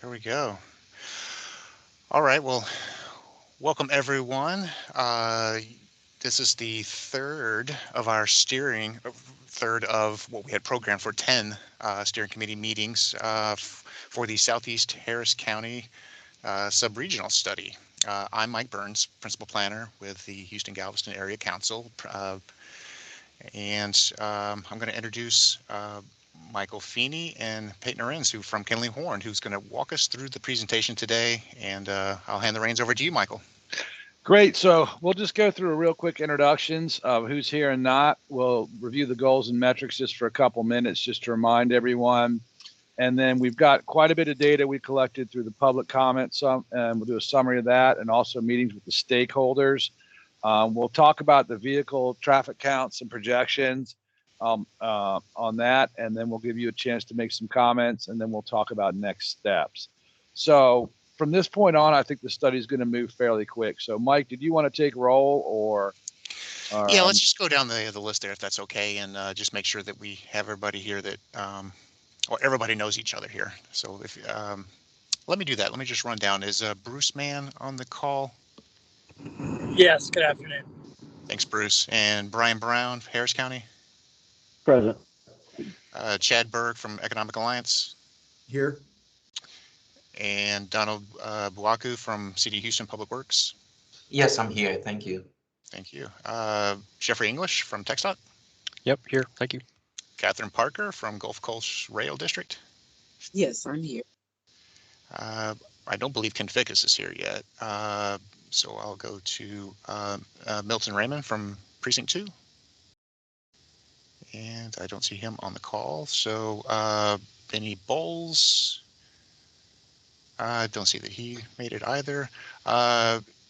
There we go. All right. Well, welcome everyone. This is the third of what we had programmed for 10 steering committee meetings for the Southeast Harris County Subregional study. I'm Mike Burns, Principal Planner with the Houston-Galveston Area Council, and I'm going to introduce Michael Feeney and Peyton Arens, who from Kenley Horn, who's going to walk us through the presentation today. And I'll hand the reins over to you, Michael. Great. So we'll just go through a real quick introductions of who's here and not. We'll review the goals and metrics just for a couple minutes, just to remind everyone. And then we've got quite a bit of data we collected through the public comments, and we'll do a summary of that, and also meetings with the stakeholders. We'll talk about the vehicle traffic counts and projections on that, and then we'll give you a chance to make some comments, and then we'll talk about next steps. So from this point on, I think the study is going to move fairly quick. So Mike, did you want to take roll or? Yeah, let's just go down the list there if that's okay, and just make sure that we have everybody here that, well, everybody knows each other here. So if let me do that. Let me just run down. Is Bruce Mann on the call? Yes, good afternoon. Thanks, Bruce. And Brian Brown, Harris County? Present. Chad Berg from Economic Alliance? Here. And Donald Buaku from City of Houston Public Works? Yes, I'm here. Thank you. Thank you. Jeffrey English from TxDOT? Yep, here. Thank you. Catherine Parker from Gulf Coast Rail District? Yes, I'm here. I don't believe Ken Fickus is here yet. So I'll go to Milton Raymond from Precinct 2. And I don't see him on the call. So Benny Bowles. I don't see that he made it either.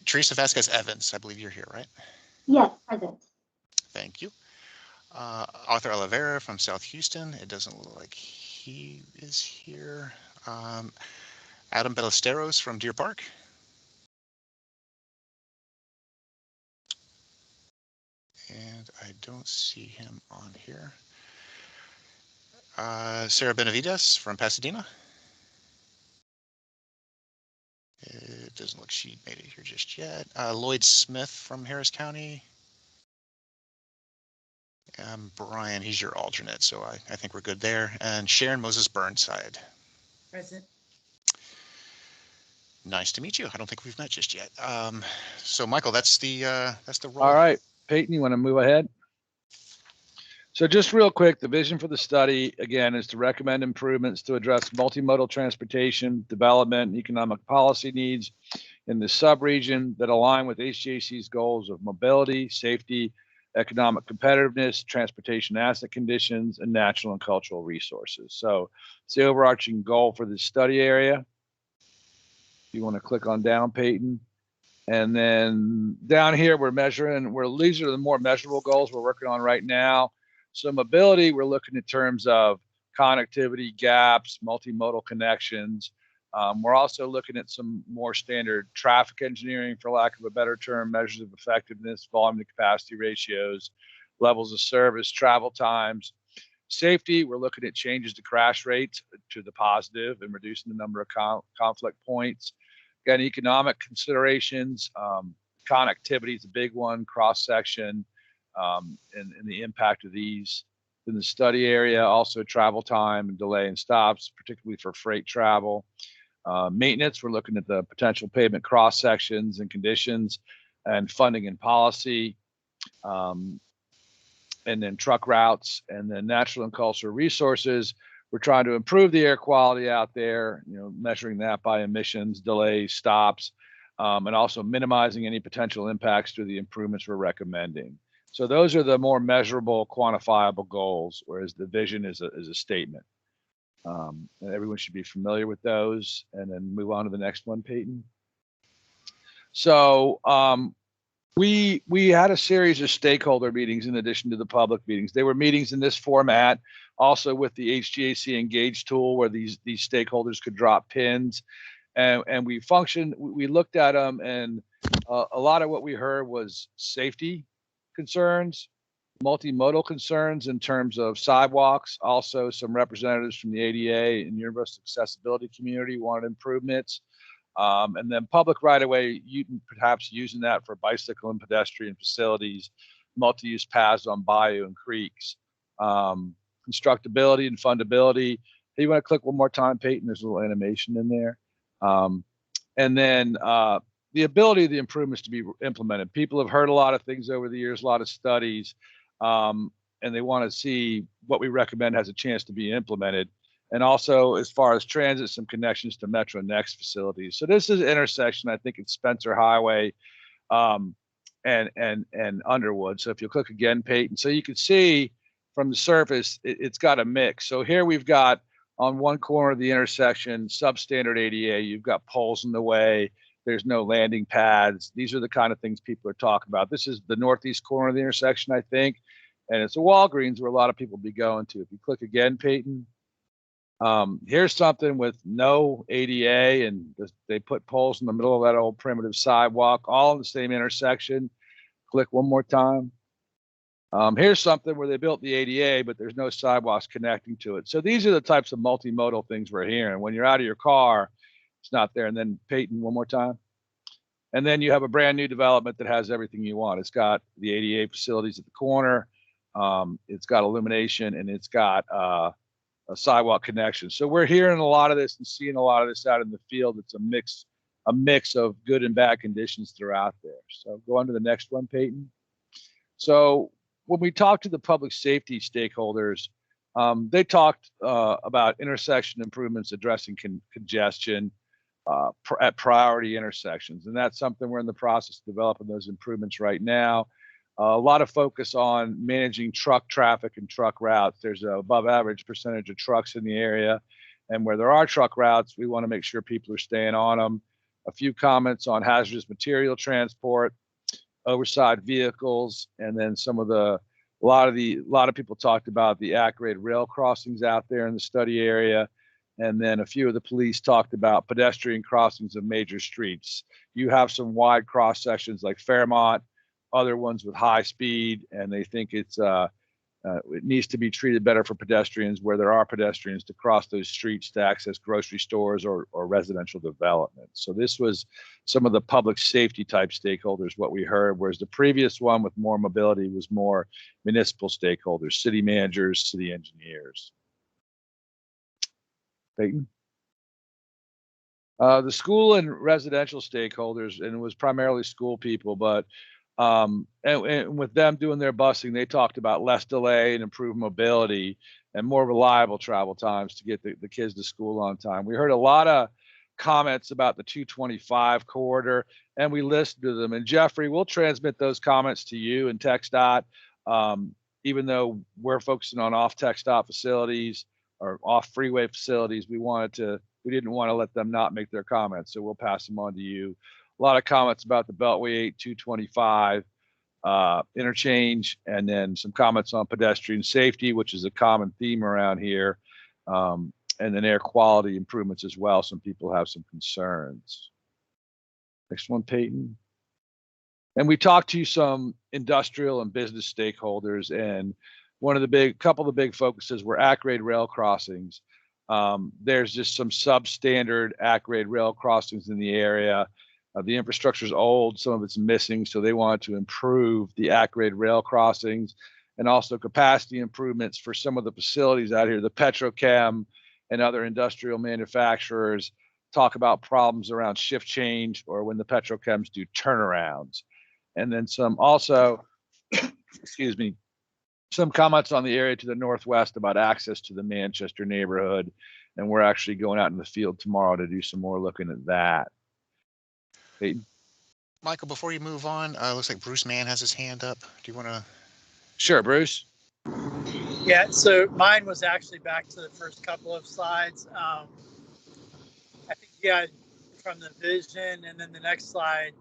Teresa Vasquez Evans, I believe you're here, right? Yes, present. Thank you. Arthur Oliveira from South Houston. It doesn't look like he is here. Adam Ballesteros from Deer Park. And I don't see him on here. Sarah Benavides from Pasadena. It doesn't look she made it here just yet. Lloyd Smith from Harris County. Brian, he's your alternate, so I think we're good there. And Sharon Moses Burnside. Present. Nice to meet you. I don't think we've met just yet. So Michael, that's the role. All right, Peyton, you want to move ahead? So just real quick, the vision for the study, again, is to recommend improvements to address multimodal transportation, development, and economic policy needs in the subregion that align with HGAC's goals of mobility, safety, economic competitiveness, transportation asset conditions, and natural and cultural resources. So it's the overarching goal for this study area. If you want to click on down, Peyton. And then down here, we're measuring, these are the more measurable goals we're working on right now. So mobility, we're looking in terms of connectivity gaps, multimodal connections. We're also looking at some more standard traffic engineering, for lack of a better term, measures of effectiveness, volume to capacity ratios, levels of service, travel times. Safety, we're looking at changes to crash rates to the positive and reducing the number of conflict points. Again, economic considerations, connectivity is a big one, cross-section, and the impact of these in the study area, also travel time and delay and stops, particularly for freight travel. Maintenance, we're looking at the potential pavement cross sections and conditions, and funding and policy, and then truck routes, and then natural and cultural resources. We're trying to improve the air quality out there, measuring that by emissions, delays, stops, and also minimizing any potential impacts to the improvements we're recommending. So those are the more measurable, quantifiable goals, whereas the vision is a statement. And everyone should be familiar with those. And then move on to the next one, Peyton. So we had a series of stakeholder meetings in addition to the public meetings. They were meetings in this format, also with the HGAC Engage tool, where these stakeholders could drop pins. And we looked at them, and a lot of what we heard was safety concerns, multimodal concerns in terms of sidewalks. Also, some representatives from the ADA and Universal Accessibility community wanted improvements. And then public right-of-way, perhaps using that for bicycle and pedestrian facilities, multi-use paths on bayou and creeks. Constructability and fundability. Hey, you want to click one more time, Peyton? There's a little animation in there. And then the ability of the improvements to be implemented. People have heard a lot of things over the years, a lot of studies, and they want to see what we recommend has a chance to be implemented. And also, as far as transit, some connections to Metro Next facilities. So this is an intersection, I think it's Spencer Highway and Underwood. So if you click again, Peyton, so you can see from the surface, it's got a mix. So here we've got on one corner of the intersection, substandard ADA, you've got poles in the way. There's no landing pads. These are the kind of things people are talking about. This is the northeast corner of the intersection, I think. And it's a Walgreens where a lot of people be going to. If you click again, Peyton, here's something with no ADA, and they put poles in the middle of that old primitive sidewalk, all in the same intersection. Click one more time. Here's something where they built the ADA, but there's no sidewalks connecting to it. So these are the types of multimodal things we're hearing. When you're out of your car, it's not there. And then Peyton, one more time. And then you have a brand new development that has everything you want. It's got the ADA facilities at the corner. It's got illumination, and it's got a sidewalk connection. So we're hearing a lot of this and seeing a lot of this out in the field. It's a mix of good and bad conditions throughout there. So go on to the next one, Peyton. So when we talked to the public safety stakeholders, they talked about intersection improvements addressing congestion at priority intersections. And that's something we're in the process of developing those improvements right now. A lot of focus on managing truck traffic and truck routes. There's an above average percentage of trucks in the area. And where there are truck routes, we want to make sure people are staying on them. A few comments on hazardous material transport, oversized vehicles, and then a lot of people talked about the at-grade rail crossings out there in the study area. And then a few of the police talked about pedestrian crossings of major streets. You have some wide cross sections like Fairmont, other ones with high speed, and they think it needs to be treated better for pedestrians where there are pedestrians to cross those streets to access grocery stores or residential development. So this was some of the public safety type stakeholders, what we heard, whereas the previous one with more mobility was more municipal stakeholders, city managers, city engineers. Peyton? The school and residential stakeholders, and it was primarily school people, but and with them doing their busing, they talked about less delay and improved mobility and more reliable travel times to get the kids to school on time. We heard a lot of comments about the 225 corridor, and we listened to them. And Jeffrey, we'll transmit those comments to you and TxDOT, even though we're focusing on off TxDOT facilities or off freeway facilities. We didn't want to let them not make their comments, so we'll pass them on to you. A lot of comments about the Beltway 8 225 interchange, and then some comments on pedestrian safety, which is a common theme around here, and then air quality improvements as well. Some people have some concerns. Next one, Peyton. And we talked to some industrial and business stakeholders, and couple of the big focuses were at-grade rail crossings. There's just some substandard at-grade rail crossings in the area. The infrastructure is old, some of it's missing, so they wanted to improve the at-grade rail crossings and also capacity improvements for some of the facilities out here. The petrochem and other industrial manufacturers talk about problems around shift change or when the petrochems do turnarounds. And then some also, excuse me, some comments on the area to the northwest about access to the Manchester neighborhood. And we're actually going out in the field tomorrow to do some more looking at that. Peyton? Michael, before you move on, looks like Bruce Mann has his hand up. Do you want to? Sure, Bruce. Yeah, so mine was actually back to the first couple of slides. I think you got from the vision, and then the next slide,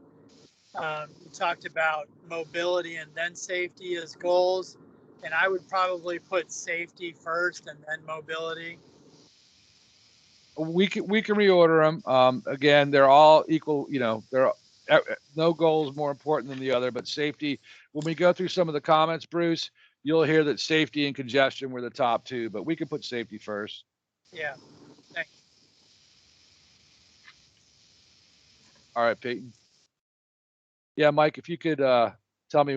you talked about mobility and then safety as goals. And I would probably put safety first and then mobility. We can reorder them. Again, they're all equal. No goal is more important than the other. But safety. When we go through some of the comments, Bruce, you'll hear that safety and congestion were the top two, but we can put safety first. Yeah. Thanks. All right, Peyton. Yeah, Mike, if you could tell me,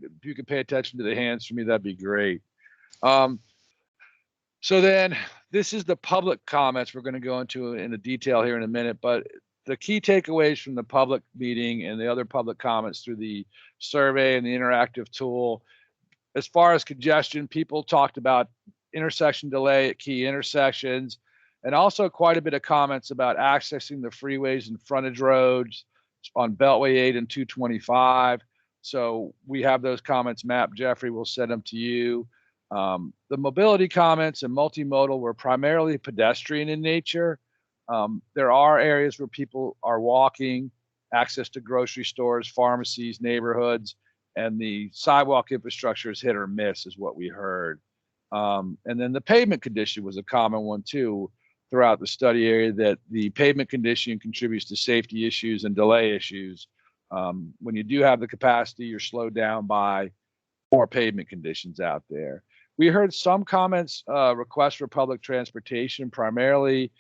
if you could pay attention to the hands for me, that'd be great. So then this is the public comments we're going to go into in the detail here in a minute, but the key takeaways from the public meeting and the other public comments through the survey and the interactive tool. As far as congestion, people talked about intersection delay at key intersections, and also quite a bit of comments about accessing the freeways and frontage roads on Beltway 8 and 225. So we have those comments mapped. Jeffrey will send them to you. The mobility comments and multimodal were primarily pedestrian in nature. There are areas where people are walking, access to grocery stores, pharmacies, neighborhoods, and the sidewalk infrastructure is hit or miss is what we heard. And then the pavement condition was a common one too throughout the study area, that the pavement condition contributes to safety issues and delay issues. When you do have the capacity, you're slowed down by more pavement conditions out there. We heard some comments, requests for public transportation, primarily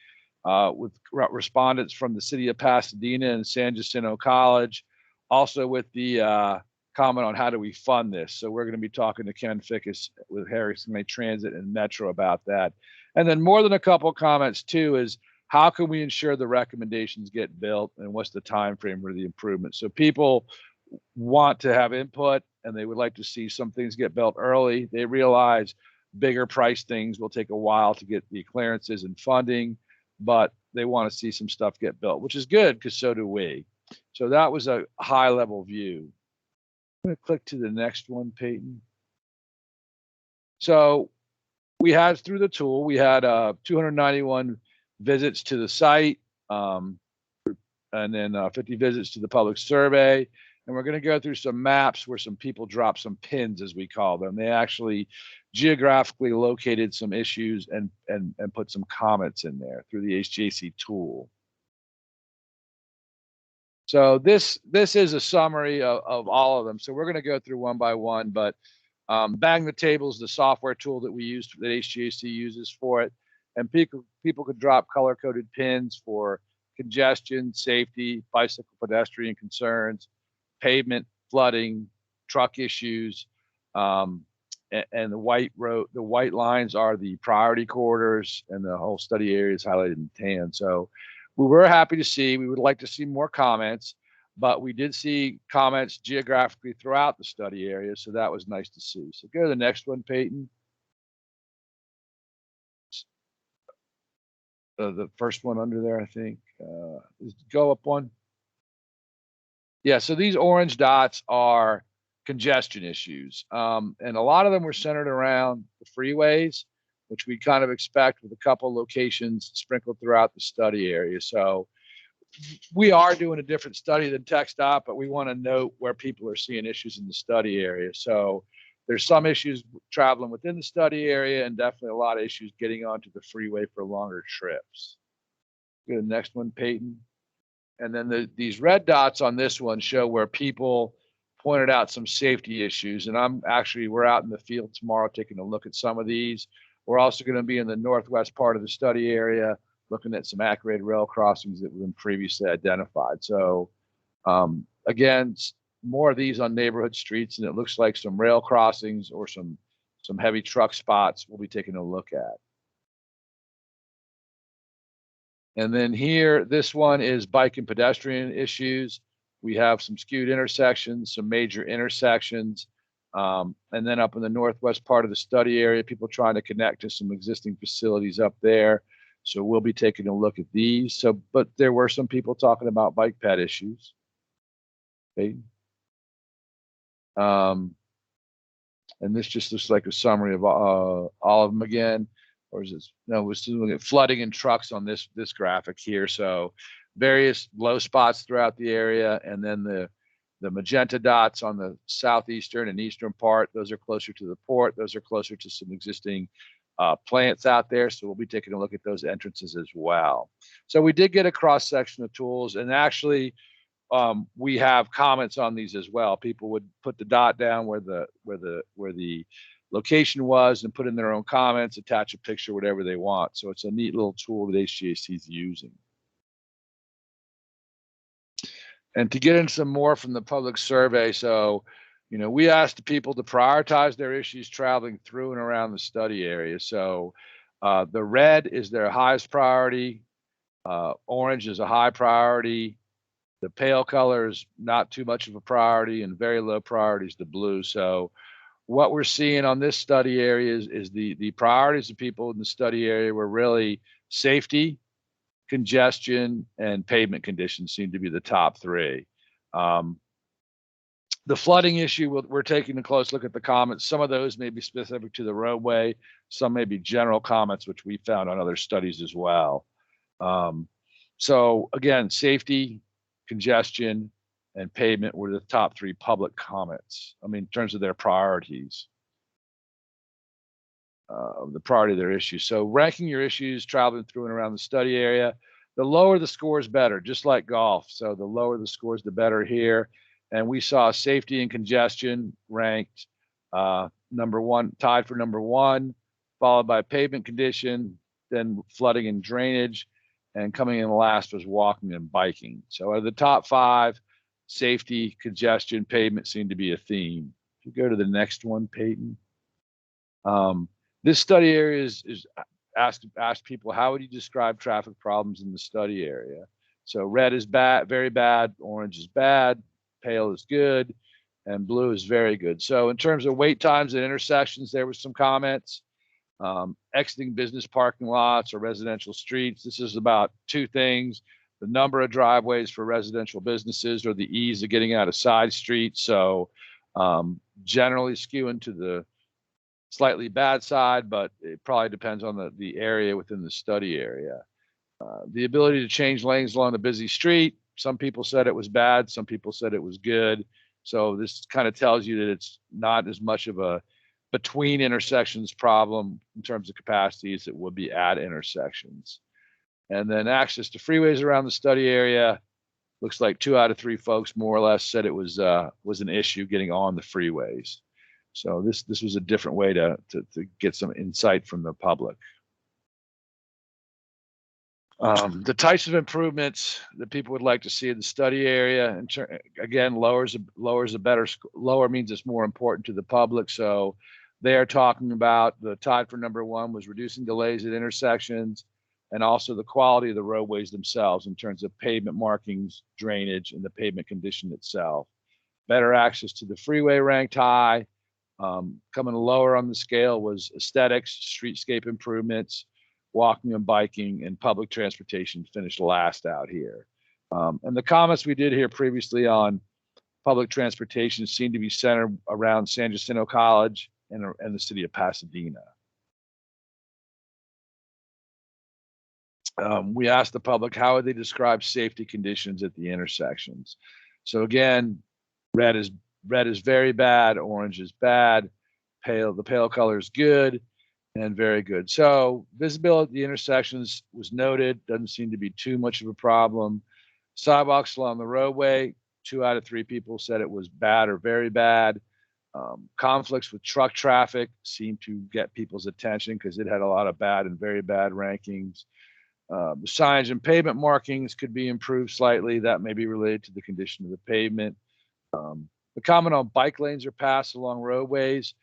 with respondents from the city of Pasadena and San Jacinto College, also with the comment on how do we fund this. So we're going to be talking to Ken Fickus with Harrison County Transit and Metro about that. And then more than a couple comments too is how can we ensure the recommendations get built and what's the time frame for the improvement. So people want to have input and they would like to see some things get built early. They realize bigger price things will take a while to get the clearances and funding, but they want to see some stuff get built, which is good because so do we. So that was a high level view. I'm going to click to the next one, Peyton. So we had through the tool, we had 291 visits to the site, and then 50 visits to the public survey. And we're going to go through some maps where some people dropped some pins, as we call them. They actually geographically located some issues and put some comments in there through the HGAC tool. So this is a summary of all of them. So we're going to go through one by one, but Bang the Table is the software tool that we use, that HGAC uses for it. And people could drop color-coded pins for congestion, safety, bicycle pedestrian concerns, pavement, flooding, truck issues, and the white lines are the priority corridors, and the whole study area is highlighted in tan. So we were happy to see. We would like to see more comments, but we did see comments geographically throughout the study area, so that was nice to see. So go to the next one, Peyton. The first one under there, I think. Go up one. Yeah, so these orange dots are congestion issues. And a lot of them were centered around the freeways, which we kind of expect with a couple locations sprinkled throughout the study area. So we are doing a different study than TxDOT, but we want to note where people are seeing issues in the study area. So there's some issues traveling within the study area and definitely a lot of issues getting onto the freeway for longer trips. Go to the next one, Peyton. And then these red dots on this one show where people pointed out some safety issues. And we're out in the field tomorrow taking a look at some of these. We're also going to be in the northwest part of the study area looking at some activated rail crossings that have been previously identified. So again, more of these on neighborhood streets, and it looks like some rail crossings or some heavy truck spots we'll be taking a look at. And then here, this one is bike and pedestrian issues. We have some skewed intersections, some major intersections, and then up in the northwest part of the study area, people trying to connect to some existing facilities up there. So we'll be taking a look at these. So, but there were some people talking about bike ped issues. Okay. And this just looks like a summary of all of them again. Or is this, no, we're still looking at flooding and trucks on this graphic here. So various low spots throughout the area, and then the magenta dots on the southeastern and eastern part, those are closer to the port. Those are closer to some existing plants out there. So we'll be taking a look at those entrances as well. So we did get a cross section of tools, and actually we have comments on these as well. People would put the dot down where the location was and put in their own comments, attach a picture, whatever they want. So it's a neat little tool that HGAC is using. And to get into some more from the public survey, so, we asked the people to prioritize their issues traveling through and around the study area. So the red is their highest priority. Orange is a high priority. The pale color is not too much of a priority, and very low priority is the blue. So what we're seeing on this study area is the priorities of people in the study area were really safety, congestion, and pavement conditions seem to be the top three. The flooding issue, we're taking a close look at the comments. Some of those may be specific to the roadway. Some may be general comments, which we found on other studies as well. So again, safety, congestion, and pavement were the top three public comments. In terms of their priorities, the priority of their issues. So ranking your issues traveling through and around the study area, the lower the scores, better, just like golf. So the lower the scores, the better here. And we saw safety and congestion ranked number one, tied for number one, followed by pavement condition, then flooding and drainage, and coming in last was walking and biking. So out of the top five, safety, congestion, pavement seem to be a theme. If you go to the next one, Peyton. This study area is asked people, how would you describe traffic problems in the study area? So red is bad, very bad, orange is bad, pale is good, and blue is very good. So in terms of wait times at intersections, there were some comments. Exiting business parking lots or residential streets. This is about two things: the number of driveways for residential businesses or the ease of getting out of side streets. So generally skewing to the slightly bad side, but it probably depends on the area within the study area. The ability to change lanes along the busy street. Some people said it was bad. Some people said it was good. So this kind of tells you that it's not as much of a between intersections problem in terms of capacity as it would be at intersections. And then access to freeways around the study area. Looks like 2 out of 3 folks more or less said it was an issue getting on the freeways. So this was a different way to get some insight from the public. The types of improvements that people would like to see in the study area, again, lower means it's more important to the public. So they are talking about the tied for number one was reducing delays at intersections, and also the quality of the roadways themselves in terms of pavement markings, drainage, and the pavement condition itself. Better access to the freeway ranked high. Coming lower on the scale was aesthetics, streetscape improvements, walking and biking, and public transportation finished last out here. And the comments we did here previously on public transportation seem to be centered around San Jacinto College and the city of Pasadena. We asked the public, how would they describe safety conditions at the intersections? So again, red is very bad, orange is bad, the pale color is good, and very good. So visibility at the intersections was noted, doesn't seem to be too much of a problem. Sidewalks along the roadway, 2 out of 3 people said it was bad or very bad. Conflicts with truck traffic seemed to get people's attention because it had a lot of bad and very bad rankings. The signage and pavement markings could be improved slightly. That may be related to the condition of the pavement. The comment on bike lanes are passed along roadways,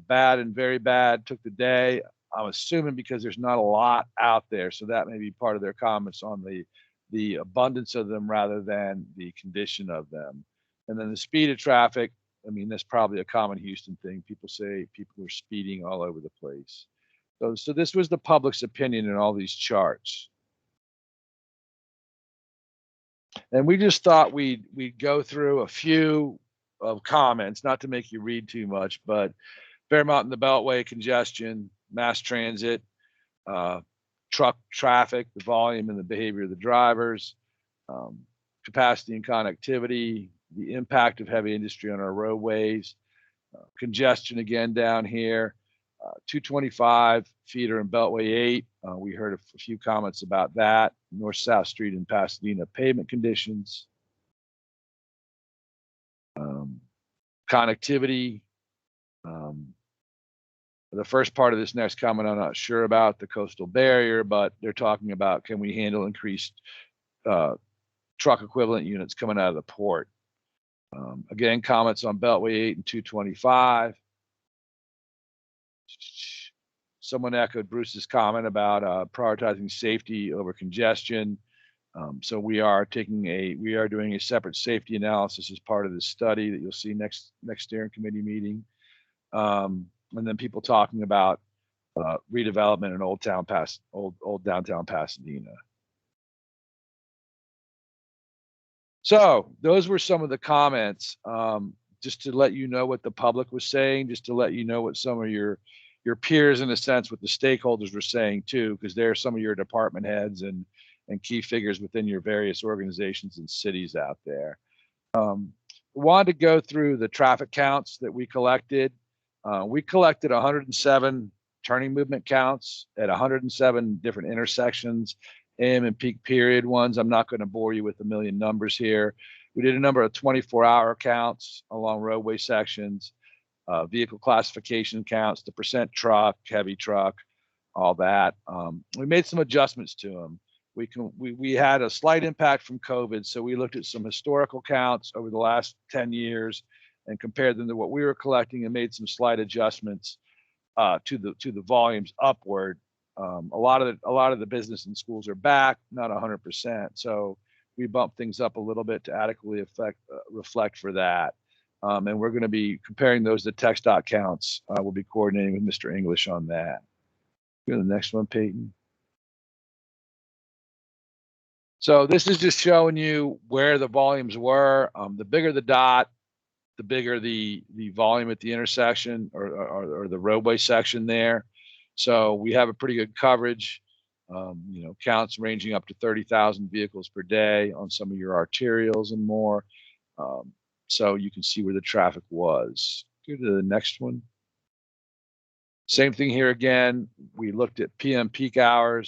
bad and very bad, took the day. I'm assuming because there's not a lot out there, so that may be part of their comments on the abundance of them rather than the condition of them. And then the speed of traffic, that's probably a common Houston thing. People say people are speeding all over the place. So this was the public's opinion in all these charts. And we just thought we'd go through a few of comments, not to make you read too much, but Fairmont and the Beltway, congestion, mass transit, truck traffic, the volume and the behavior of the drivers, capacity and connectivity, the impact of heavy industry on our roadways, congestion again down here, 225 feeder and Beltway 8. We heard a few comments about that. North-South Street in Pasadena, pavement conditions, connectivity, The first part of this next comment, I'm not sure about the coastal barrier, but they're talking about, can we handle increased truck equivalent units coming out of the port? Again, comments on Beltway 8 and 225. Someone echoed Bruce's comment about prioritizing safety over congestion. So we are doing a separate safety analysis as part of this study that you'll see next steering committee meeting. And then people talking about redevelopment in old downtown Pasadena. So those were some of the comments, just to let you know what the public was saying, just to let you know what some of your peers, in a sense, what the stakeholders were saying too, because they're some of your department heads and key figures within your various organizations and cities out there. Wanted to go through the traffic counts that we collected. We collected 107 turning movement counts at 107 different intersections, AM and peak period ones. I'm not going to bore you with a million numbers here. We did a number of 24-hour counts along roadway sections, vehicle classification counts, the percent truck, heavy truck, all that. We made some adjustments to them. We had a slight impact from COVID, so we looked at some historical counts over the last 10 years and compared them to what we were collecting and made some slight adjustments to the volumes upward. A lot of the business and schools are back, not 100%. So we bumped things up a little bit to adequately reflect for that. And we're going to be comparing those to text dot counts. We'll be coordinating with Mr. English on that. Go to the next one, Peyton. So this is just showing you where the volumes were. The bigger the dot, the bigger the volume at the intersection or the roadway section there. So we have a pretty good coverage, counts ranging up to 30,000 vehicles per day on some of your arterials and more. So you can see where the traffic was. Go to the next one. Same thing here again. We looked at AM peak hour,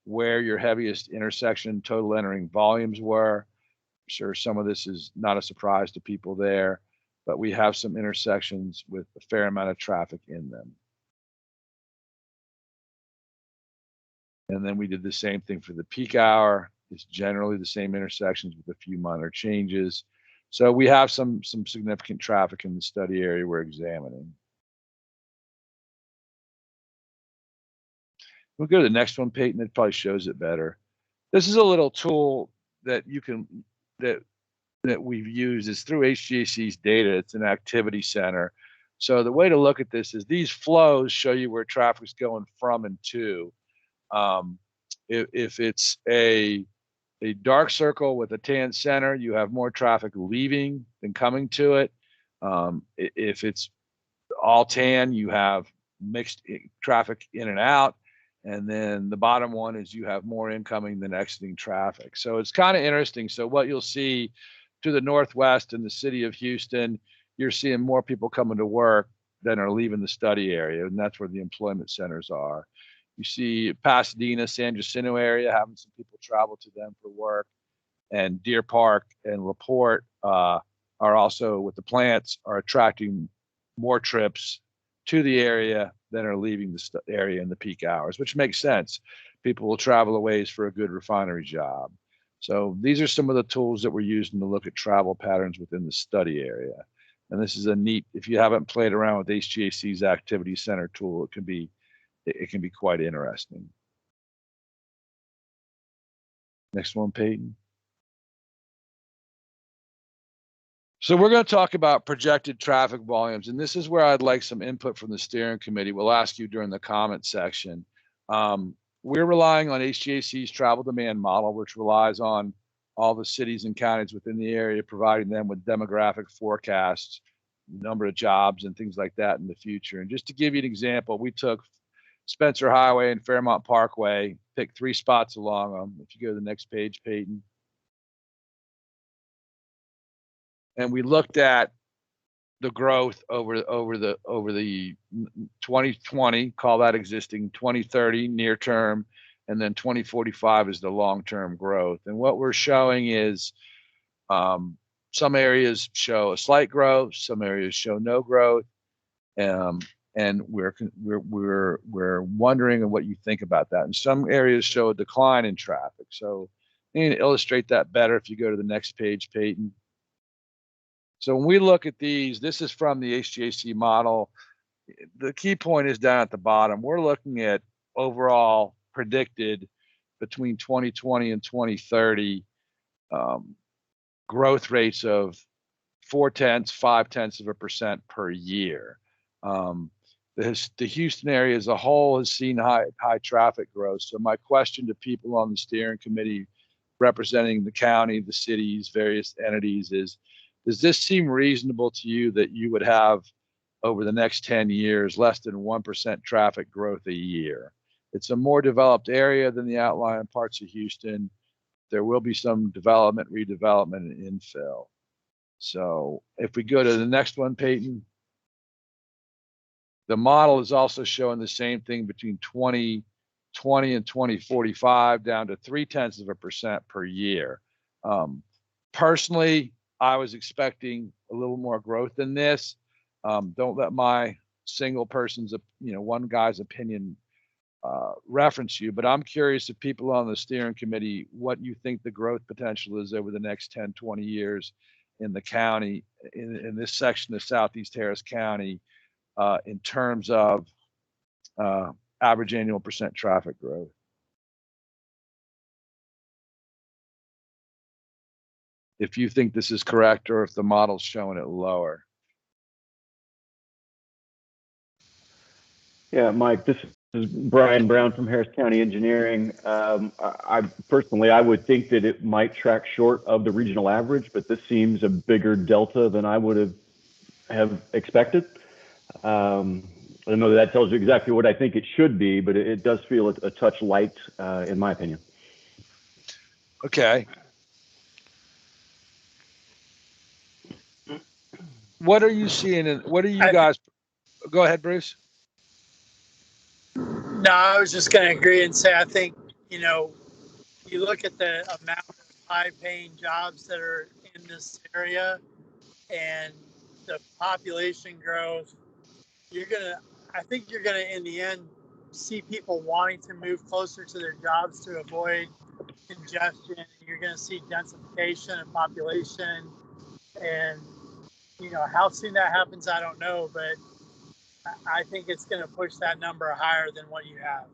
where your heaviest intersection total entering volumes were. I'm sure some of this is not a surprise to people there, but we have some intersections with a fair amount of traffic in them. And then we did the same thing for the peak hour. It's generally the same intersections with a few minor changes. So we have some significant traffic in the study area we're examining. We'll go to the next one, Peyton. It probably shows it better. This is a little tool that that we've used. It's through HGAC's data. It's an activity center. So the way to look at this is these flows show you where traffic's going from and to. If it's a dark circle with a tan center, you have more traffic leaving than coming to it. If it's all tan, you have mixed traffic in and out. And then the bottom one is you have more incoming than exiting traffic. So it's kind of interesting. So what you'll see to the northwest in the city of Houston, you're seeing more people coming to work than are leaving the study area. And that's where the employment centers are. You see Pasadena, San Jacinto area, having some people travel to them for work. And Deer Park and LaPorte are also, with the plants, are attracting more trips to the area than are leaving the area in the peak hours, which makes sense. People will travel a ways for a good refinery job. So these are some of the tools that we're using to look at travel patterns within the study area. And this is a neat, if you haven't played around with HGAC's Activity Center tool, it can be quite interesting. Next one, Peyton. So we're going to talk about projected traffic volumes, and this is where I'd like some input from the steering committee. We'll ask you during the comment section. We're relying on HGAC's travel demand model, which relies on all the cities and counties within the area, providing them with demographic forecasts, number of jobs and things like that in the future. And just to give you an example, we took Spencer Highway and Fairmont Parkway, picked 3 spots along them. If you go to the next page, Peyton. And we looked at the growth over the 2020, call that existing, 2030 near term, and then 2045 is the long-term growth. And what we're showing is some areas show a slight growth, some areas show no growth. And we're wondering what you think about that. And some areas show a decline in traffic. So you need to illustrate that better if you go to the next page, Peyton. So when we look at these, this is from the HGAC model. The key point is down at the bottom. We're looking at overall predicted between 2020 and 2030 growth rates of 0.4% per year. The Houston area as a whole has seen high traffic growth. So my question to people on the steering committee representing the county, the cities, various entities is, does this seem reasonable to you that you would have over the next 10 years less than 1% traffic growth a year? It's a more developed area than the outlying parts of Houston. There will be some development, redevelopment, and infill. So if we go to the next one, Peyton, the model is also showing the same thing between 2020 and 2045 down to 0.3% per year. Personally, I was expecting a little more growth than this. Don't let my single person's, one guy's opinion reference you, but I'm curious if people on the steering committee, what you think the growth potential is over the next 10, 20 years in the county, in this section of Southeast Harris County, in terms of average annual percent traffic growth. If you think this is correct or if the model's showing it lower. Yeah, Mike, this is Brian Brown from Harris County Engineering. I personally, I would think that it might track short of the regional average, but this seems a bigger delta than I would have expected. I don't know that tells you exactly what I think it should be, but it does feel a touch light, in my opinion. Okay. What are you seeing? What are you guys? Go ahead, Bruce. No, I was just going to agree and say, I think, you look at the amount of high-paying jobs that are in this area and the population growth, I think you're going to, in the end, see people wanting to move closer to their jobs to avoid congestion. You're going to see densification of population. And, how soon that happens, I don't know, but I think it's going to push that number higher than what you have.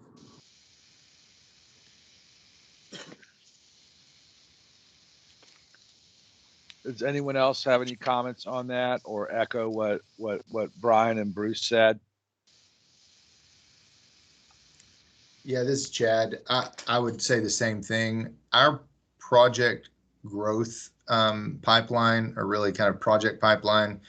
Does anyone else have any comments on that or echo what Brian and Bruce said? Yeah, this is Chad. I would say the same thing. Our project growth pipeline, or really kind of project pipeline,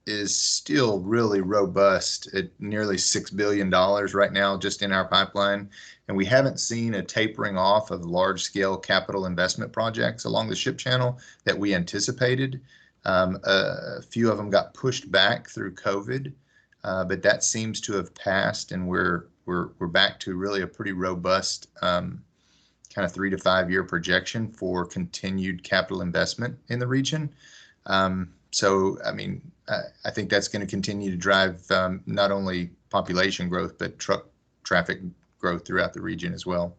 is still really robust at nearly $6 billion right now just in our pipeline. And we haven't seen a tapering off of large scale capital investment projects along the ship channel that we anticipated. A few of them got pushed back through COVID, but that seems to have passed, and we're back to really a pretty robust kind of 3 to 5 year projection for continued capital investment in the region. So, I mean, I think that's going to continue to drive not only population growth, but truck traffic growth throughout the region as well.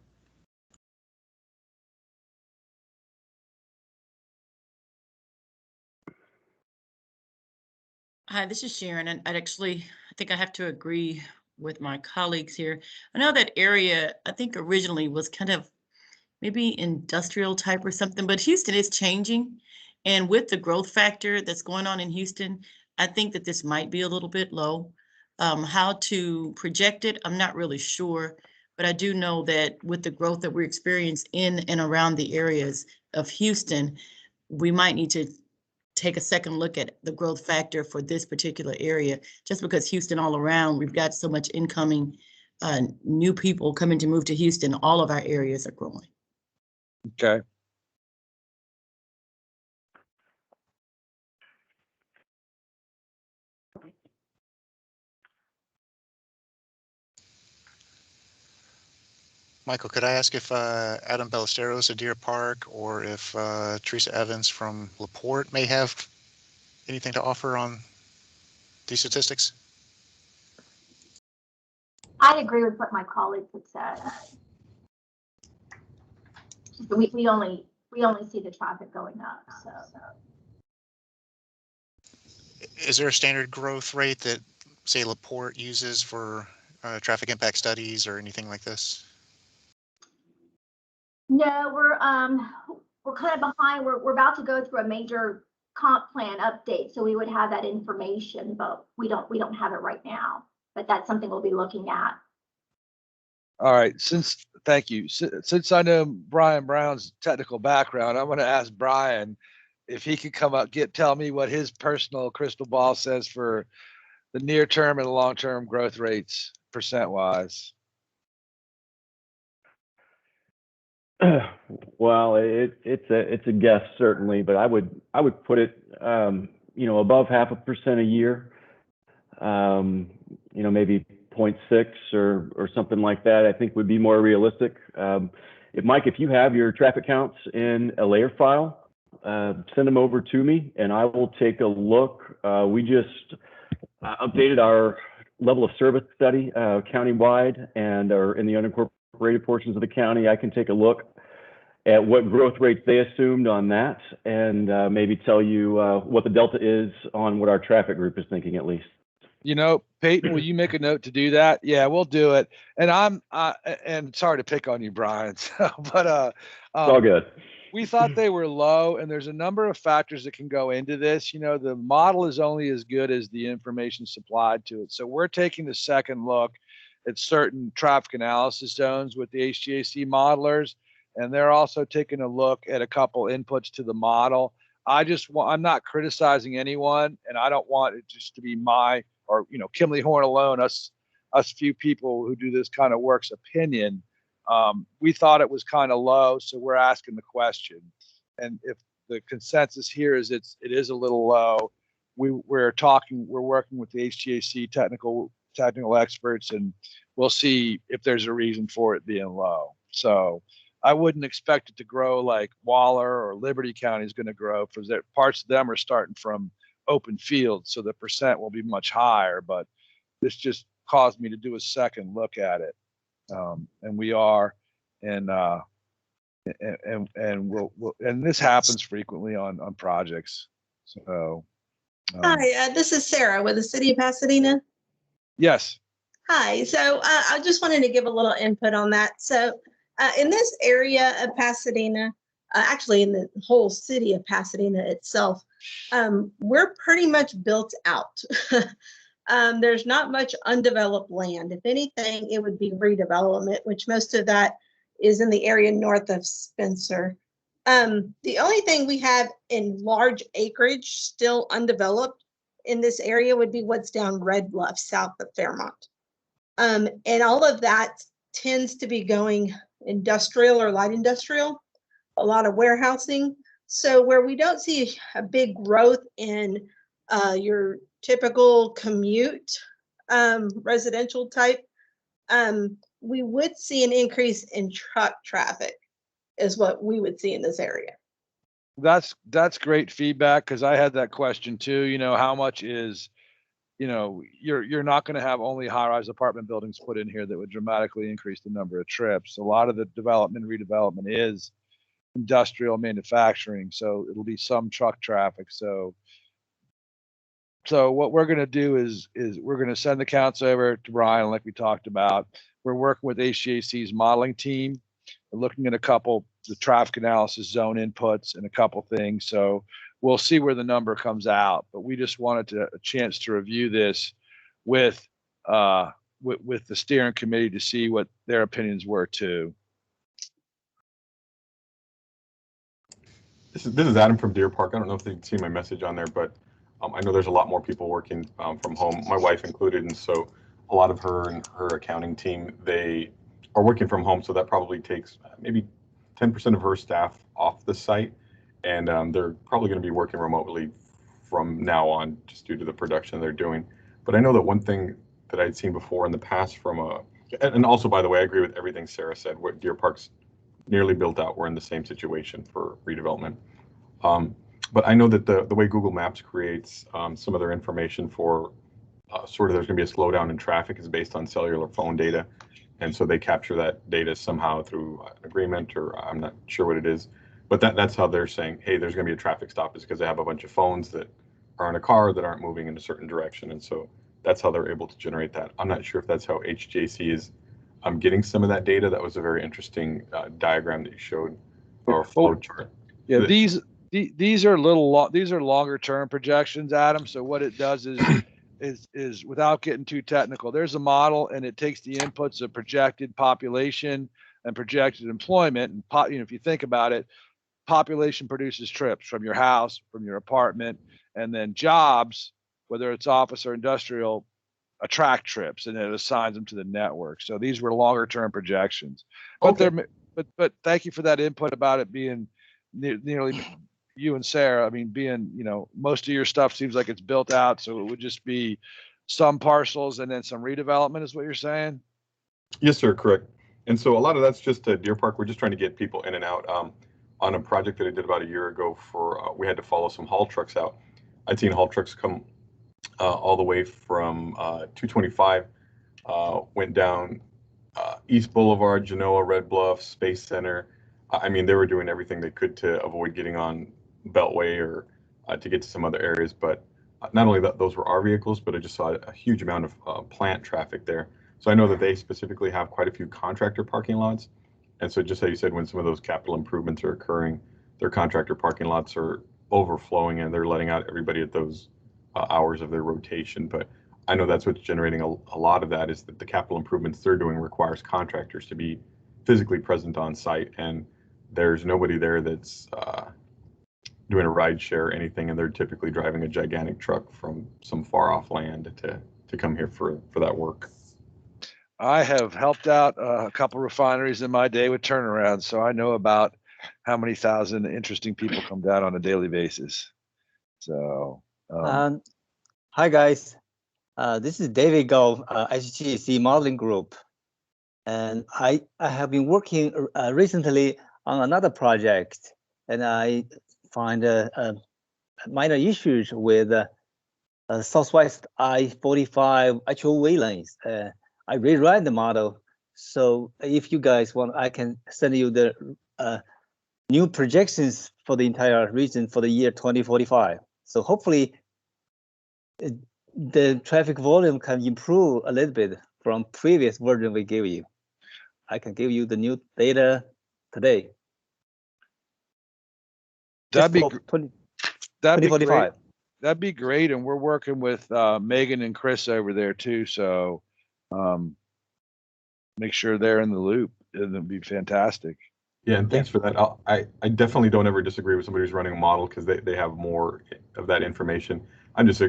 Hi, this is Sharon, and I think I have to agree with my colleagues here. I know that area, I think originally was kind of maybe industrial type or something, but Houston is changing. And with the growth factor that's going on in Houston, I think that this might be a little bit low. How to project it, I'm not really sure, but I do know that with the growth that we're experiencing in and around the areas of Houston, we might need to take a second look at the growth factor for this particular area, just because Houston all around, we've got so much incoming new people coming to move to Houston, all of our areas are growing. Okay. Michael, could I ask if Adam Ballesteros of Deer Park or if Teresa Evans from LaPorte may have anything to offer on these statistics? I agree with what my colleagues have said. We only see the traffic going up. So, Is there a standard growth rate that, say, LaPorte uses for traffic impact studies or anything like this? no, we're kind of behind. We're about to go through a major comp plan update, so we would have that information, but we don't have it right now. But that's something we'll be looking at. All right, thank you. Since I know Brian Brown's technical background, I'm going to ask Brian if he could come up, tell me what his personal crystal ball says for the near term and long term growth rates percent wise. Well, it's a guess certainly, but I would put it above 0.5% a year. Maybe 0.6 or something like that, I think would be more realistic. Mike, if you have your traffic counts in a layer file, send them over to me and I will take a look. We just updated our level of service study countywide and are in the unincorporated portions of the county. I can take a look at what growth rates they assumed on that and maybe tell you what the delta is on what our traffic group is thinking at least. Peyton, will you make a note to do that? Yeah, we'll do it. And and sorry to pick on you, Brian, but it's all good. We thought they were low, and there's a number of factors that can go into this. The model is only as good as the information supplied to it. So we're taking the second look at certain traffic analysis zones with the HGAC modelers, and they're also taking a look at a couple inputs to the model. I'm not criticizing anyone, and I don't want it just to be Kimley Horn alone, us few people who do this kind of work's opinion. We thought it was kind of low, so we're asking the question. And if the consensus here is it is a little low, we're working with the HGAC technical experts, and we'll see if there's a reason for it being low. So I wouldn't expect it to grow like Waller or Liberty County is going to grow, because parts of them are starting from open fields, so the percent will be much higher. But this just caused me to do a second look at it, and we are, and this happens frequently on projects. So, hi, this is Sarah with the City of Pasadena. Yes. Hi. So I just wanted to give a little input on that. So in this area of Pasadena, actually in the whole city of Pasadena itself, we're pretty much built out. There's not much undeveloped land. If anything, it would be redevelopment, which most of that is in the area north of Spencer. The only thing we have in large acreage still undeveloped in this area would be what's down Red Bluff, south of Fairmont. And all of that tends to be going industrial or light industrial, a lot of warehousing. So where we don't see a big growth in your typical commute residential type, we would see an increase in truck traffic is what we would see in this area. That's great feedback, because I had that question too. How much is, you're not going to have only high-rise apartment buildings put in here that would dramatically increase the number of trips. A lot of the redevelopment is industrial manufacturing, so it'll be some truck traffic. So what we're going to do is we're going to send the counts over to Brian, like we talked about. We're working with HGAC's modeling team. We're looking at the traffic analysis zone inputs and a couple things. So we'll see where the number comes out. But we just wanted a chance to review this with the steering committee to see what their opinions were too. This is Adam from Deer Park. I don't know if they can see my message on there, but I know there's a lot more people working from home, my wife included, and so a lot of her and her accounting team, they are working from home, so that probably takes maybe 10% of her staff off the site, and they're probably going to be working remotely from now on just due to the production they're doing. But I know that one thing that I'd seen before in the past and also, by the way, I agree with everything Sarah said. What Deer Park's nearly built out, we're in the same situation for redevelopment. But I know that the way Google Maps creates some of their information for sort of there's going to be a slowdown in traffic is based on cellular phone data. And so they capture that data somehow through an agreement, or I'm not sure what it is. But that's how they're saying, hey, there's going to be a traffic stop, is because they have a bunch of phones that are in a car that aren't moving in a certain direction. And so that's how they're able to generate that. I'm not sure if that's how HJC is getting some of that data. That was a very interesting diagram that you showed, or flow chart. Yeah, these are these are longer term projections, Adam. So what it does is without getting too technical, there's a model and it takes the inputs of projected population and projected employment. And if you think about it, population produces trips from your house, from your apartment, and then jobs, whether it's office or industrial, attract trips, and it assigns them to the network. So these were longer term projections. But Okay. but thank you for that input about it being nearly you and Sarah. I mean, being, most of your stuff seems like it's built out, so it would just be some parcels and then some redevelopment is what you're saying? Yes, sir, correct. And so a lot of that's just Deer Park. We're just trying to get people in and out. On a project that I did about a year ago we had to follow some haul trucks out. I'd seen haul trucks come all the way from 225, went down East Boulevard, Genoa, Red Bluff, Space Center. I mean, they were doing everything they could to avoid getting on Beltway or to get to some other areas. But not only that, those were our vehicles, but I just saw a huge amount of plant traffic there. So I know that they specifically have quite a few contractor parking lots. And so just like you said, when some of those capital improvements are occurring, their contractor parking lots are overflowing and they're letting out everybody at those hours of their rotation. But I know that's what's generating a lot of that, is that the capital improvements they're doing requires contractors to be physically present on site. And there's nobody there that's doing a ride share or anything. And they're typically driving a gigantic truck from some far off land to come here for that work. I have helped out a couple refineries in my day with turnarounds, so I know about how many thousand interesting people come down on a daily basis. So, hi guys, this is David Go, HGC Modeling Group, and I have been working recently on another project, and I find minor issues with Southwest I-45 actual way lanes. I rewrite the model. So if you guys want, I can send you the new projections for the entire region for the year 2045. So hopefully the traffic volume can improve a little bit from previous version we gave you. I can give you the new data today. That'd be 2045. great. That'd be great. And we're working with Megan and Chris over there too. So make sure they're in the loop. It'd be fantastic. Yeah, and thanks for that. I definitely don't ever disagree with somebody who's running a model, because they have more of that information. I'm just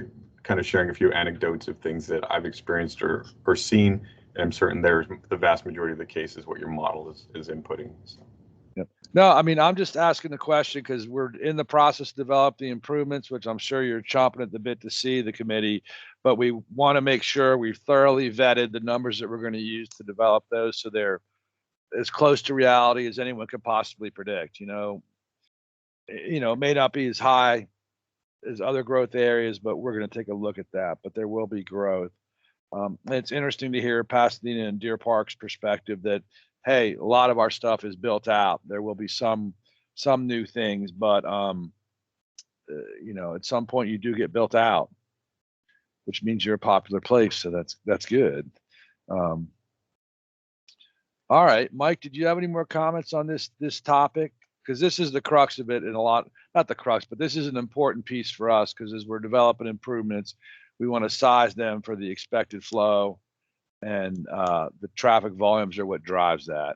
kind of sharing a few anecdotes of things that I've experienced or seen, and I'm certain there's the vast majority of the cases what your model is inputting. So. Yep. No, I mean, I'm just asking the question because we're in the process of developing the improvements, which I'm sure you're chomping at the bit to see, the committee, but we want to make sure we've thoroughly vetted the numbers that we're going to use to develop those so they're as close to reality as anyone could possibly predict. It may not be as high as other growth areas, but we're going to take a look at that. But there will be growth. It's interesting to hear Pasadena and Deer Park's perspective that, hey, a lot of our stuff is built out. There will be some new things, but at some point you do get built out, which means you're a popular place. So that's good. All right, Mike, did you have any more comments on this topic? Because this is the crux of it, and not the crux, but this is an important piece for us, because as we're developing improvements, we want to size them for the expected flow, and the traffic volumes are what drives that.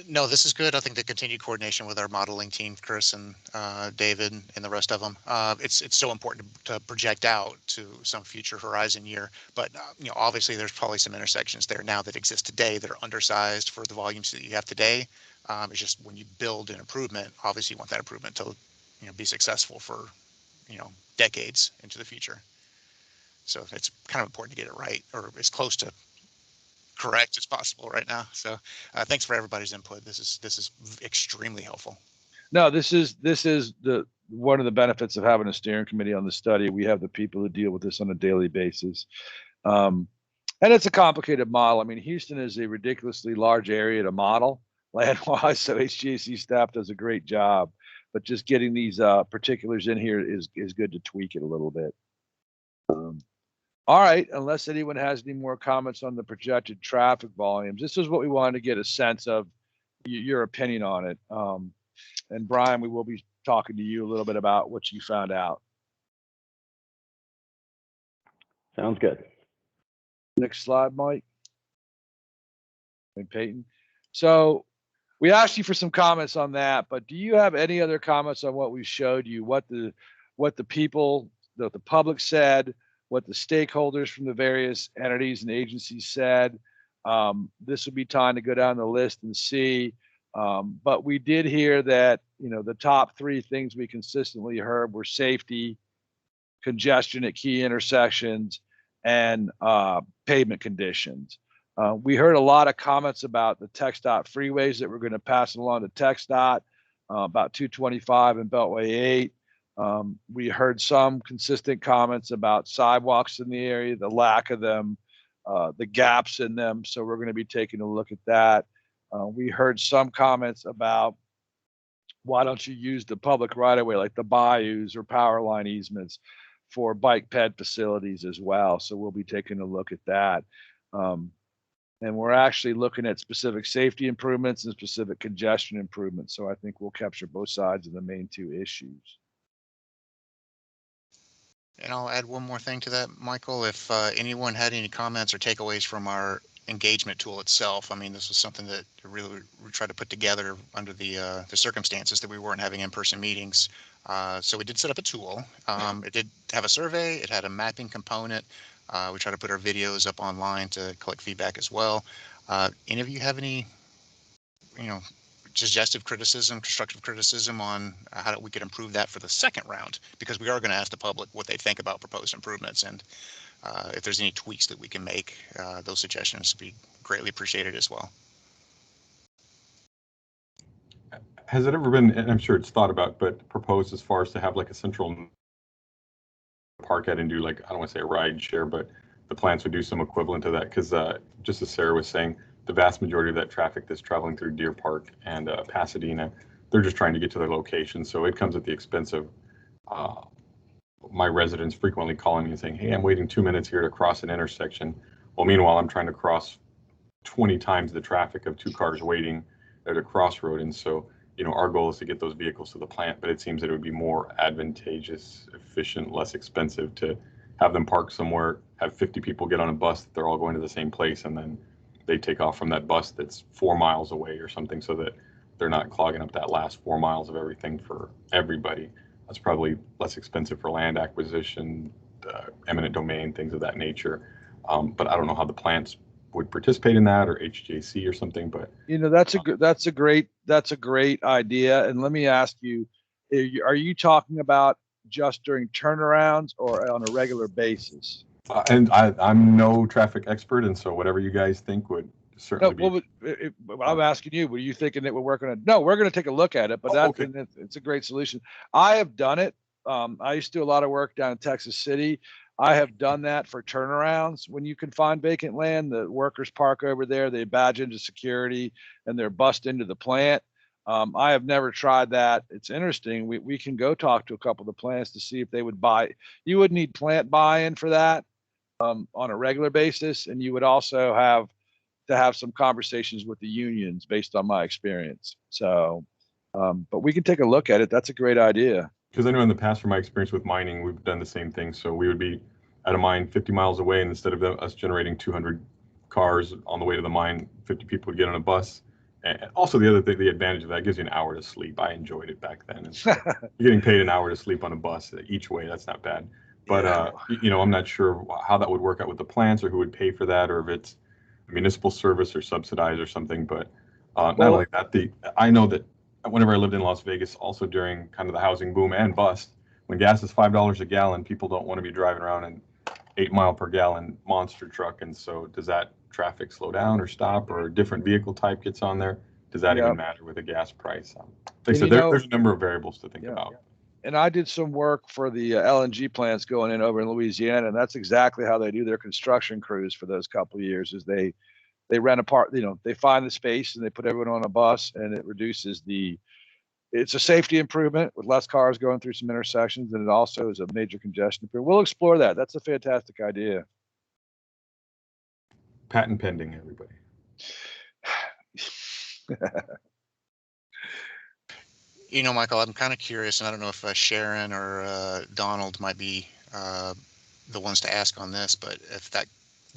No, this is good. I think the continued coordination with our modeling team, Chris and David and the rest of them, it's so important to project out to some future horizon year. But obviously there's probably some intersections there now that exist today that are undersized for the volumes that you have today. It's just when you build an improvement, obviously you want that improvement to be successful for decades into the future. So it's kind of important to get it right, or as close to correct as possible right now. So thanks for everybody's input. This is extremely helpful. No, this is the one of the benefits of having a steering committee on the study, we have the people who deal with this on a daily basis. And it's a complicated model. I mean, Houston is a ridiculously large area to model land-wise, so HGAC staff does a great job. But just getting these particulars in here is good to tweak it a little bit. All right, unless anyone has any more comments on the projected traffic volumes, this is what we wanted to get a sense of your opinion on it. And Brian, we will be talking to you a little bit about what you found out. Sounds good. Next slide, Mike and Peyton. So we asked you for some comments on that, but do you have any other comments on what we showed you, what the people, the public said, what the stakeholders from the various entities and agencies said? This would be time to go down the list and see. But we did hear that, the top 3 things we consistently heard were safety, congestion at key intersections, and pavement conditions. We heard a lot of comments about the TxDOT freeways that we're going to pass along to TxDOT, about 225 and Beltway 8. We heard some consistent comments about sidewalks in the area, the lack of them, the gaps in them. So we're going to be taking a look at that. We heard some comments about why don't you use the public right of way, like the bayous or power line easements for bike ped facilities as well. So we'll be taking a look at that. And we're actually looking at specific safety improvements and specific congestion improvements. So I think we'll capture both sides of the main 2 issues. And I'll add one more thing to that, Michael. If anyone had any comments or takeaways from our engagement tool itself, I mean, this was something that really we tried to put together under the circumstances that we weren't having in-person meetings. So we did set up a tool. It did have a survey. It had a mapping component. We try to put our videos up online to collect feedback as well. Any of you have any, suggestive criticism, constructive criticism on how we could improve that for the second round? Because we are going to ask the public what they think about proposed improvements, and if there's any tweaks that we can make, those suggestions would be greatly appreciated as well. Has it ever been, and I'm sure it's thought about, but proposed as far as to have like a central park at and do, like, I don't want to say a ride share, but the plants would do some equivalent to that? Because just as Sarah was saying, the vast majority of that traffic that's traveling through Deer Park and Pasadena, they're just trying to get to their location. So it comes at the expense of my residents frequently calling me and saying, hey, I'm waiting 2 minutes here to cross an intersection. Well, meanwhile, I'm trying to cross 20 times the traffic of 2 cars waiting at a crossroad. And so, our goal is to get those vehicles to the plant, but it seems that it would be more advantageous, efficient, less expensive to have them park somewhere, have 50 people get on a bus that they're all going to the same place, and then they take off from that bus that's 4 miles away or something, so that they're not clogging up that last 4 miles of everything for everybody. That's probably less expensive for land acquisition, eminent domain, things of that nature. But I don't know how the plants would participate in that, or HGAC or something. But that's a great idea. And let me ask you, are you talking about just during turnarounds or on a regular basis? And I'm no traffic expert, and so whatever you guys think would certainly be. I'm asking you, were you thinking that we're working on? No, we're going to take a look at it, but it's a great solution. I have done it. I used to do a lot of work down in Texas City. I have done that for turnarounds. When you can find vacant land, the workers park over there, they badge into security, and they're bussed into the plant. I have never tried that. It's interesting. We can go talk to a couple of the plants to see if they would buy. You would need plant buy-in for that on a regular basis, and you would also have to have some conversations with the unions based on my experience. So, but we can take a look at it. That's a great idea. Because I know in the past, from my experience with mining, we've done the same thing. So we would be at a mine 50 miles away, and instead of us generating 200 cars on the way to the mine, 50 people would get on a bus. And also the other thing, the advantage of that, gives you an hour to sleep. I enjoyed it back then. And so you're getting paid an hour to sleep on a bus each way. That's not bad. But I'm not sure how that would work out with the plants, or who would pay for that, or if it's a municipal service or subsidized or something. But not only that, I know that whenever I lived in Las Vegas, also during kind of the housing boom and bust, when gas is $5 a gallon, people don't want to be driving around an 8 mile per gallon monster truck. And so does that traffic slow down or stop, or a different vehicle type gets on there? Does that even matter with the gas price? Like I said, there's a number of variables to think about. and I did some work for the LNG plants going in over in Louisiana, and that's exactly how they do their construction crews for those couple of years. Is they rent apart, they find the space and they put everyone on a bus, and it reduces it's a safety improvement with less cars going through some intersections, and it also is a major congestion improvement. We'll explore that. That's a fantastic idea. Patent pending, everybody. Michael, I'm kind of curious, and I don't know if Sharon or Donald might be the ones to ask on this, but if that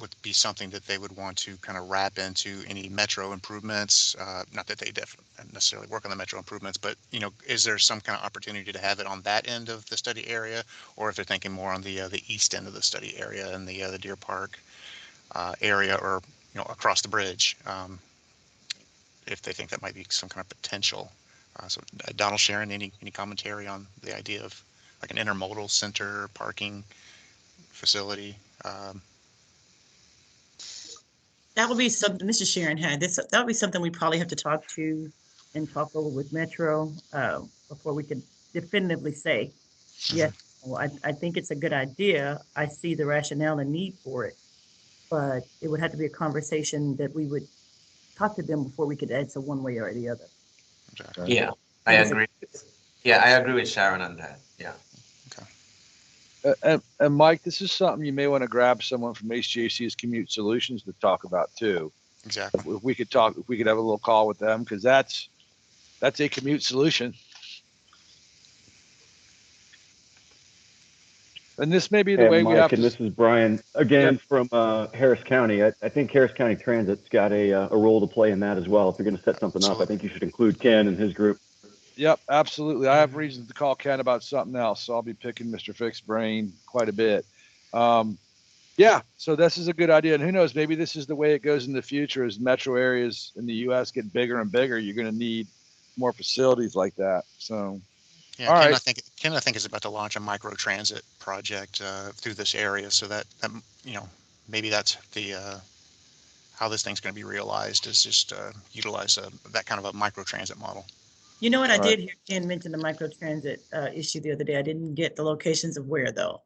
would be something that they would want to kind of wrap into any metro improvements, not that they necessarily work on the metro improvements, but is there some kind of opportunity to have it on that end of the study area, or if they're thinking more on the east end of the study area and the Deer Park area, or across the bridge, if they think that might be some kind of potential. So Donald, Sharon, any commentary on the idea of like an intermodal center parking facility? That would be something, this is Sharon had this, that would be something we probably have to talk over with Metro before we could definitively say, yes, well, I think it's a good idea. I see the rationale and need for it, but it would have to be a conversation that we would talk to them before we could answer one way or the other. Yeah, I agree. Yeah, I agree with Sharon on that. Yeah. And Mike, this is something you may want to grab someone from HGAC's Commute Solutions to talk about too. Exactly. If we could have a little call with them, because that's a commute solution. And this may be the way Mike, we have to. This is Brian again from Harris County. I think Harris County Transit's got a role to play in that as well. If you're going to set something up, I think you should include Ken and his group. Yep, absolutely. I have reasons to call Ken about something else, so I'll be picking Mr. Fick's brain quite a bit. Yeah, so this is a good idea. And who knows, maybe this is the way it goes in the future as metro areas in the U.S. get bigger and bigger. You're going to need more facilities like that. So, yeah, all Ken, right. Ken, I think is about to launch a micro transit project through this area. So that maybe that's the how this thing's going to be realized is just utilize that kind of a micro transit model. You know what? I did hear Ken mention the microtransit issue the other day. I didn't get the locations of where though,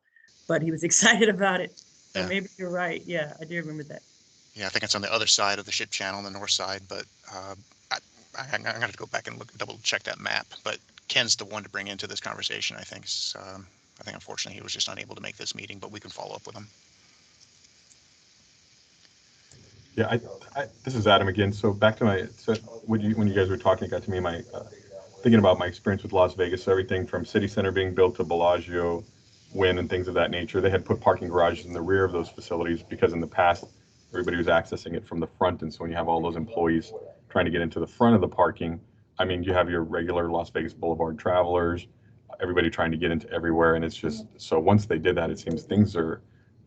but he was excited about it. So maybe you're right. Yeah, I do remember that. Yeah, I think it's on the other side of the ship channel, on the north side, but I'm going to have to go back and double check that map. But Ken's the one to bring into this conversation, I think. I think unfortunately he was just unable to make this meeting, but we can follow up with him. Yeah, this is Adam again. So back to when you guys were talking, it got to me thinking about my experience with Las Vegas. So everything from City Center being built to Bellagio, Wynn, and things of that nature. They had put parking garages in the rear of those facilities because in the past everybody was accessing it from the front, and so when you have all those employees trying to get into the front of the parking, I mean, you have your regular Las Vegas Boulevard travelers, everybody trying to get into everywhere, and it's just so once they did that, it seems things are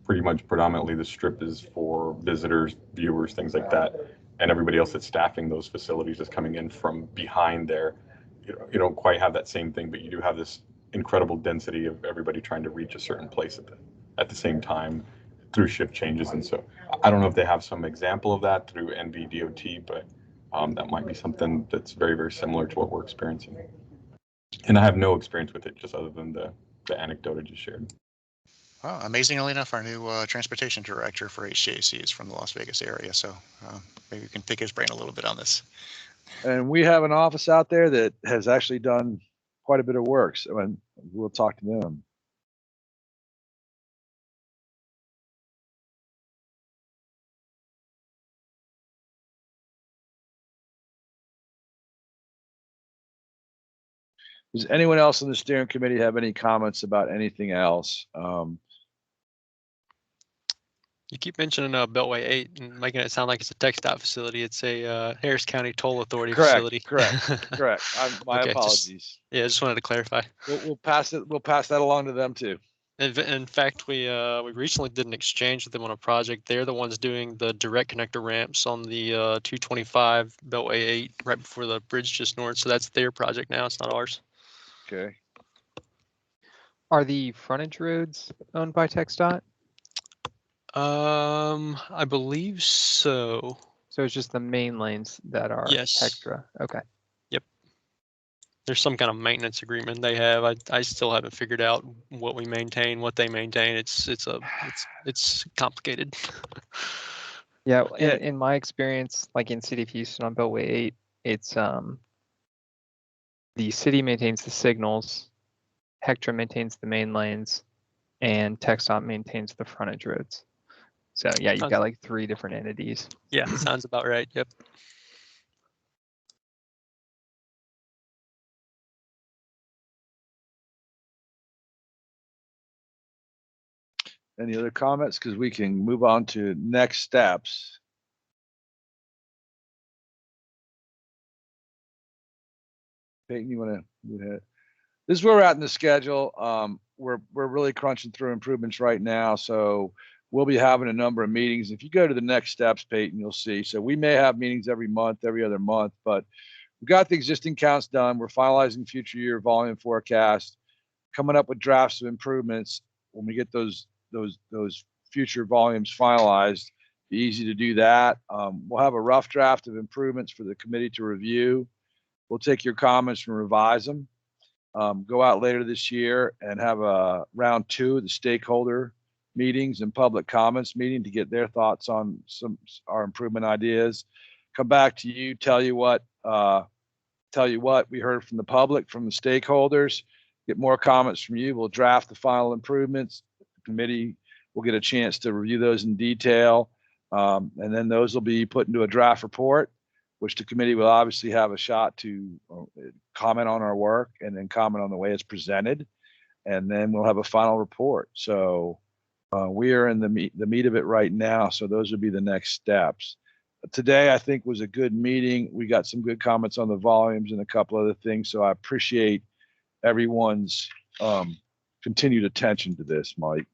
pretty much predominantly the strip is for visitors, viewers, things like that, and everybody else that's staffing those facilities is coming in from behind there. You don't quite have that same thing, but you do have this incredible density of everybody trying to reach a certain place at the same time through shift changes. And so I don't know if they have some example of that through NVDOT, but that might be something that's very, very similar to what we're experiencing. And I have no experience with it, just other than the anecdote I just shared. Well, amazingly enough, our new transportation director for HGAC is from the Las Vegas area, so maybe we can pick his brain a little bit on this. And we have an office out there that has actually done quite a bit of work, so we'll talk to them. Does anyone else on the steering committee have any comments about anything else? You keep mentioning Beltway 8 and making it sound like it's a TxDOT facility. It's a Harris County Toll Authority facility. Correct. My Okay, apologies. Just wanted to clarify. We'll pass it. We'll pass that along to them too. In fact, we recently did an exchange with them on a project. They're the ones doing the direct connector ramps on the 225 Beltway 8 right before the bridge just north. So that's their project now. It's not ours. Okay. Are the frontage roads owned by TxDOT? I believe so. So it's just the main lanes that are Yes. extra. Okay. Yep. there's some kind of maintenance agreement they have. I still haven't figured out what we maintain, what they maintain. It's complicated. Yeah, in my experience, like in City of Houston on Beltway 8, it's the city maintains the signals, Hectra maintains the main lanes, and TxDOT maintains the frontage roads. So yeah, you've got like 3 different entities. Yeah, sounds about right. Yep. Any other comments? Because we can move on to next steps. Peyton, you want to move ahead? This is where we're at in the schedule. We're really crunching through improvements right now, so we'll be having a number of meetings. If you go to the next steps, Peyton, you'll see. So we may have meetings every month, every other month, but we've got the existing counts done. We're finalizing future year volume forecast, coming up with drafts of improvements. When we get those future volumes finalized, be easy to do that. We'll have a rough draft of improvements for the committee to review. We'll take your comments and revise them. Go out later this year and have a round 2 of the stakeholder meetings and public comments meeting to get their thoughts on our improvement ideas. Come back to you, tell you what we heard from the public, from the stakeholders, get more comments from you. We'll draft the final improvements. The committee will get a chance to review those in detail. And then those will be put into a draft report, which the committee will obviously have a shot to comment on our work and then comment on the way it's presented. And then we'll have a final report. So we are in the meat of it right now. So those would be the next steps. Today, I think, was a good meeting. We got some good comments on the volumes and a couple other things. So I appreciate everyone's continued attention to this, Mike.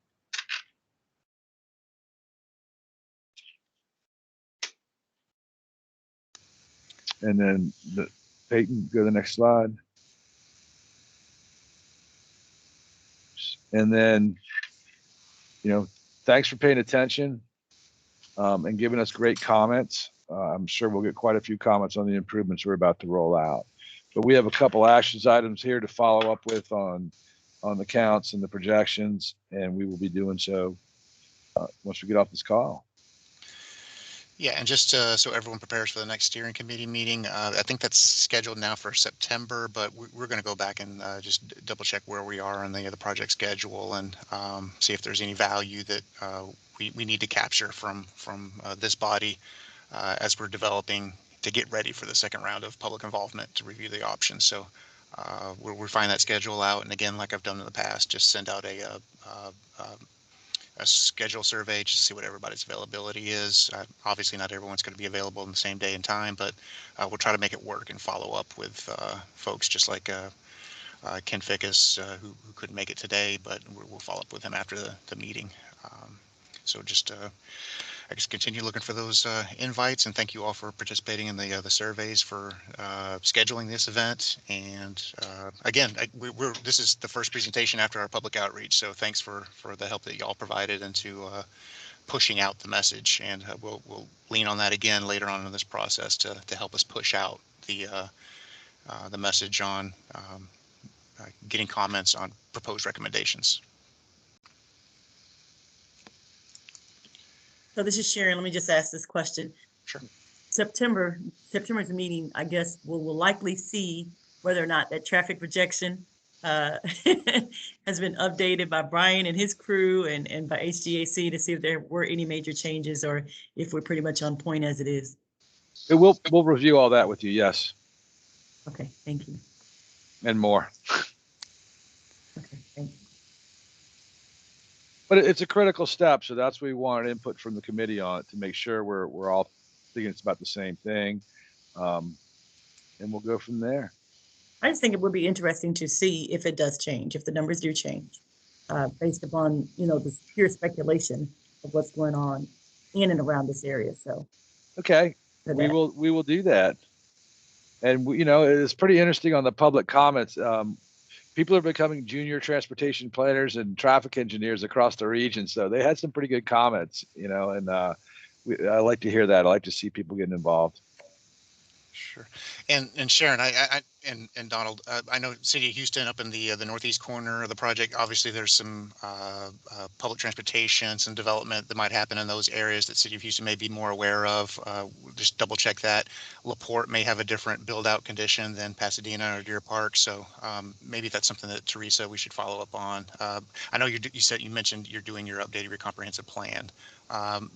And then Peyton, go to the next slide. And then, thanks for paying attention and giving us great comments. I'm sure we'll get quite a few comments on the improvements we're about to roll out. But we have a couple actions items here to follow up with on the counts and the projections, and we will be doing so once we get off this call. Yeah, and just so everyone prepares for the next steering committee meeting, I think that's scheduled now for September, but we're going to go back and just double check where we are on the project schedule and see if there's any value that we need to capture from this body as we're developing to get ready for the second round of public involvement to review the options. So we'll refine that schedule out, and again, like I've done in the past, just send out a schedule survey just to see what everybody's availability is. Obviously, not everyone's going to be available in the same day and time, but we'll try to make it work and follow up with folks just like Ken Fickus, who couldn't make it today, but we'll follow up with him after the meeting. So just I guess continue looking for those invites, and thank you all for participating in the surveys, for scheduling this event. And again, this is the first presentation after our public outreach, so thanks for the help that y'all provided into pushing out the message. And we'll lean on that again later on in this process to help us push out the message on getting comments on proposed recommendations. So this is Sharon. Let me just ask this question. Sure. September's meeting, I guess, will likely see whether or not that traffic projection has been updated by Brian and his crew and by HGAC to see if there were any major changes or if we're pretty much on point as it is. We'll review all that with you. Yes. Okay. Thank you. And more. Okay. Thank you. But it's a critical step, so that's what we wanted input from the committee on it to make sure we're all thinking it's about the same thing, and we'll go from there. I just think it would be interesting to see if it does change, if the numbers do change, based upon the pure speculation of what's going on in and around this area. So, okay, we will do that, and it's pretty interesting on the public comments. People are becoming junior transportation planners and traffic engineers across the region. So they had some pretty good comments, and I like to hear that. I like to see people getting involved. Sure. And Sharon, I And Donald, I know City of Houston up in the northeast corner of the project. Obviously, there's some public transportation, some development that might happen in those areas that City of Houston may be more aware of. Just double check that. LaPorte may have a different build out condition than Pasadena or Deer Park, so maybe that's something that Teresa we should follow up on. I know you mentioned you're doing your comprehensive plan.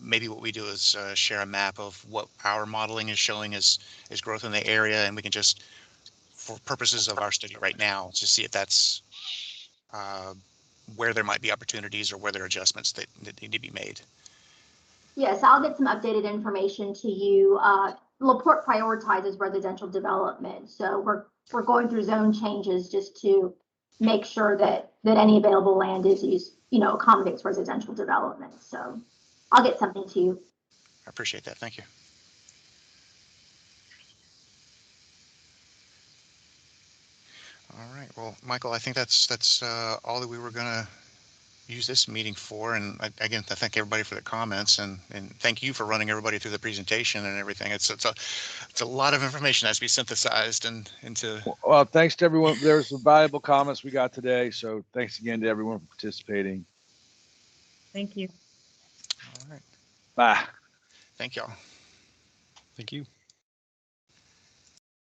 Maybe what we do is share a map of what our modeling is showing as growth in the area, and we can just, for purposes of our study right now, to see if that's where there might be opportunities or where there are adjustments that need to be made. Yes, I'll get some updated information to you. LaPorte prioritizes residential development, so we're going through zone changes just to make sure that any available land is used, accommodates residential development. So I'll get something to you. I appreciate that. Thank you. All right. Well, Michael, I think that's all that we were going to use this meeting for. And again, I thank everybody for the comments, and thank you for running everybody through the presentation and everything. It's a lot of information that has to be synthesized and into. Well, thanks to everyone. There's some valuable comments we got today. So thanks again to everyone for participating. Thank you. All right. Bye. Thank y'all. Thank you.